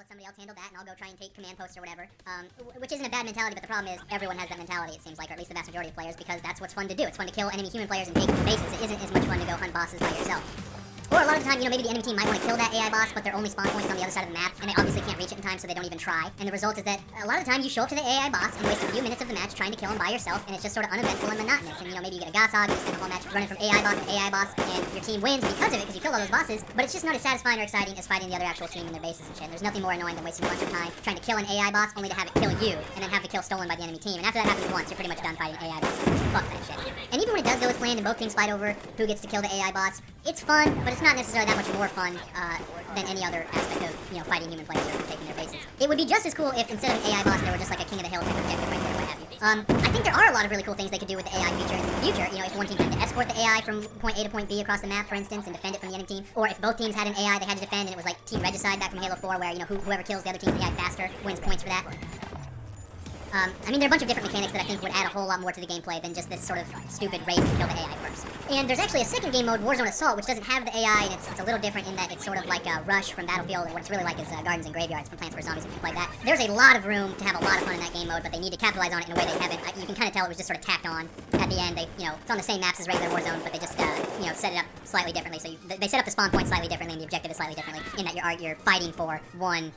let somebody else handle that, and I'll go try and take command posts or whatever. Which isn't a bad mentality, but the problem is everyone has that mentality, it seems like, or at least the vast majority of players, because that's what's fun to do. It's fun to kill enemy human players and take bases. It isn't as much fun to go hunt bosses by yourself. Or a lot of the time, you know, maybe the enemy team might want to kill that AI boss, but their only spawn point's on the other side of the map, and they obviously can't reach it in time, so they don't even try. And the result is that a lot of times you show up to the AI boss and waste a few minutes of the match trying to kill him by yourself, and it's just sort of uneventful and monotonous. And, you know, maybe you get a Goshawk, you spend the whole match running from AI boss, and your team wins because of it, because you killed all those bosses, but it's just not as satisfying or exciting as fighting the other actual team in their bases and shit. There's nothing more annoying than wasting a bunch of time trying to kill an AI boss only to have it kill you, and then have the kill stolen by the enemy team. And after that happens once, you're pretty much done fighting AI bosses. Fuck that shit. And even when it does go as planned and both teams fight over who gets to kill the AI boss, it's fun, but it's not necessarily that much more fun than any other aspect of, you know, fighting human players or taking their bases. It would be just as cool if instead of an AI boss, there were just like a king of the hill type objective right there, what have you. I think there are a lot of really cool things they could do with the AI feature in the future. You know, if one team had to escort the AI from point A to point B across the map, for instance, and defend it from the enemy team, or if both teams had an AI they had to defend and it was like Team Regicide back from Halo 4, where, you know, whoever kills the other team's AI faster wins points for that. I mean, there are a bunch of different mechanics that I think would add a whole lot more to the gameplay than just this sort of stupid race to kill the AI first. And there's actually a second game mode, Warzone Assault, which doesn't have the AI, and it's a little different in that it's sort of like a Rush from Battlefield, and what it's really like is Gardens and Graveyards from Plants vs. Zombies, if you play that. There's a lot of room to have a lot of fun in that game mode, but they need to capitalize on it in a way they haven't. You can kind of tell it was just sort of tacked on at the end. They, you know, it's on the same maps as regular Warzone, but they just, you know, set it up slightly differently. So they set up the spawn point slightly differently, and the objective is slightly differently, in that you're fighting for one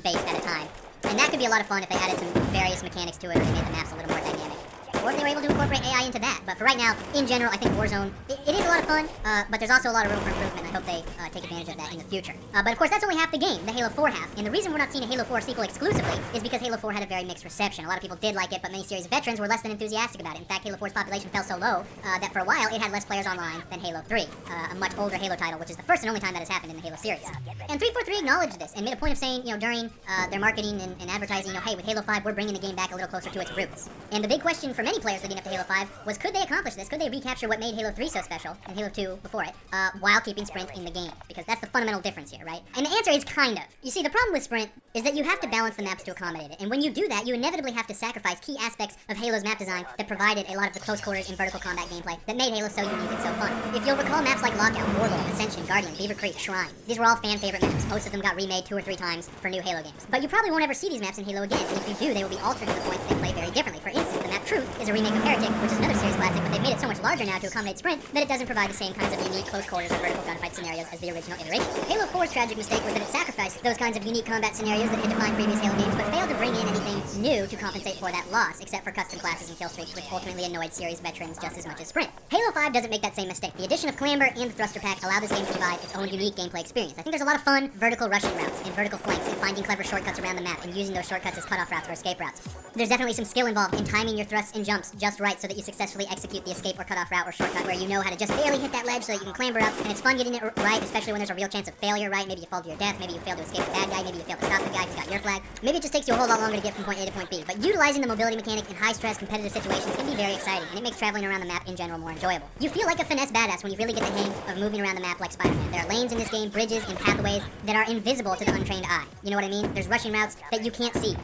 base at a time. And that could be a lot of fun if they added some various mechanics to it, or they made the maps a little more dynamic. Or if they were able to incorporate AI into that. But for right now, in general, I think Warzone, it is a lot of fun, but there's also a lot of room for improvement. I hope they take advantage of that in the future. But of course, that's only half the game, the Halo 4 half. And the reason we're not seeing a Halo 4 sequel exclusively is because Halo 4 had a very mixed reception. A lot of people did like it, but many series veterans were less than enthusiastic about it. In fact, Halo 4's population fell so low that for a while it had less players online than Halo 3, a much older Halo title, which is the first and only time that has happened in the Halo series. And 343 acknowledged this and made a point of saying, you know, during their marketing and advertising, you know, hey, with Halo 5, we're bringing the game back a little closer to its roots. And the big question for many players leading up to Halo 5 was, could they accomplish this? Could they recapture what made Halo 3 so special, and Halo 2 before it, while keeping Sprint in the game? Because that's the fundamental difference here, right? And the answer is kind of. You see, the problem with Sprint is that you have to balance the maps to accommodate it, and when you do that, you inevitably have to sacrifice key aspects of Halo's map design that provided a lot of the close quarters and vertical combat gameplay that made Halo so unique and so fun. If you'll recall, maps like Lockout, Warlord, Ascension, Guardian, Beaver Creek, Shrine, these were all fan-favorite maps. Most of them got remade 2 or 3 times for new Halo games. But you probably won't ever see these maps in Halo again, and if you do, they will be altered to the point that they play very differently. For instance, the map Truth is a remake of Heretic, which is another series classic, but they've made it so much larger now to accommodate Sprint that it doesn't provide the same kinds of unique close quarters or vertical gunfight scenarios as the original iteration. Halo 4's tragic mistake was that it sacrificed those kinds of unique combat scenarios that had defined previous Halo games, but failed to bring in anything new to compensate for that loss, except for custom classes and kill streaks, which ultimately annoyed series veterans just as much as Sprint. Halo 5 doesn't make that same mistake. The addition of Clamber and the Thruster Pack allow this game to provide its own unique gameplay experience. I think there's a lot of fun vertical rushing routes and vertical flanks and finding clever shortcuts around the map and using those shortcuts as cutoff routes or escape routes. There's definitely some skill involved in timing your thrusts and jumps just right so that you successfully execute the escape or cutoff route or shortcut where you know how to just barely hit that ledge so that you can clamber up, and it's fun getting it right, especially when there's a real chance of failure, right? Maybe you fall to your death, maybe you fail to escape the bad guy, maybe you fail to stop the guy who's got your flag. Maybe it just takes you a whole lot longer to get from point A to point B, but utilizing the mobility mechanic in high-stress competitive situations can be very exciting, and it makes traveling around the map in general more enjoyable. You feel like a finesse badass when you really get the hang of moving around the map like Spider-Man. There are lanes in this game, bridges, and pathways that are invisible to the untrained eye. You know what I mean? There's rushing routes that you can't see,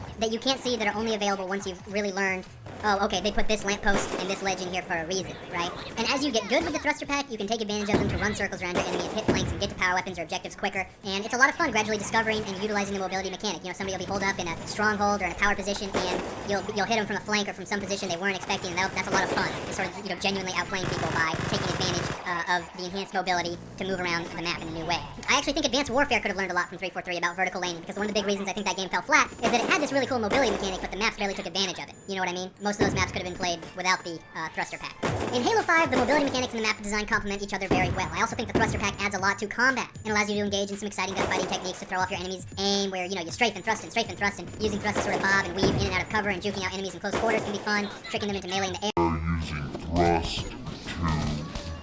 that are only available once you've really learned, oh, okay, they put this lamppost and this ledge in here for a reason, right? And as you get good with the Thruster Pack, you can take advantage of them to run circles around your enemy and hit flanks and get to power weapons or objectives quicker, and it's a lot of fun gradually discovering and utilizing the mobility mechanic. You know, somebody will be holed up in a stronghold or in a power position, and you'll hit them from a flank or from some position they weren't expecting, and that's a lot of fun. It's sort of, you know, genuinely outplaying people by taking advantage of the enhanced mobility to move around the map in a new way. I actually think Advanced Warfare could have learned a lot from 343 about vertical laning, because one of the big reasons I think that game fell flat is that it had this really cool mobility mechanic, but the maps barely took advantage of it. You know what I mean? Most of those maps could have been played without the Thruster Pack. In Halo 5, the mobility mechanics and the map design complement each other very well. I also think the Thruster Pack adds a lot to combat and allows you to engage in some exciting gunfighting techniques to throw off your enemy's aim, where, you know, you strafe and thrust, and using thrust to sort of bob and weave in and out of cover, and juking out enemies in close quarters can be fun, tricking them into melee in the air. Using thrust to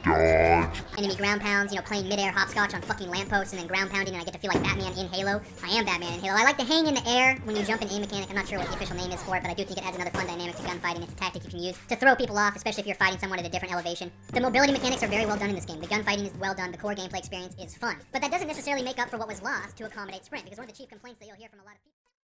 dodge. Enemy ground pounds, you know, playing mid-air hopscotch on fucking lampposts and then ground pounding, and I get to feel like Batman in Halo. I am Batman in Halo. I like the hang in the air when you jump and aim mechanic. I'm not sure what the official name is for it, but I do think it adds another fun dynamic to gunfighting. It's a tactic you can use to throw people off, especially if you're fighting someone at a different elevation. The mobility mechanics are very well done in this game. The gunfighting is well done. The core gameplay experience is fun. But that doesn't necessarily make up for what was lost to accommodate Sprint, because one of the chief complaints that you'll hear from a lot of people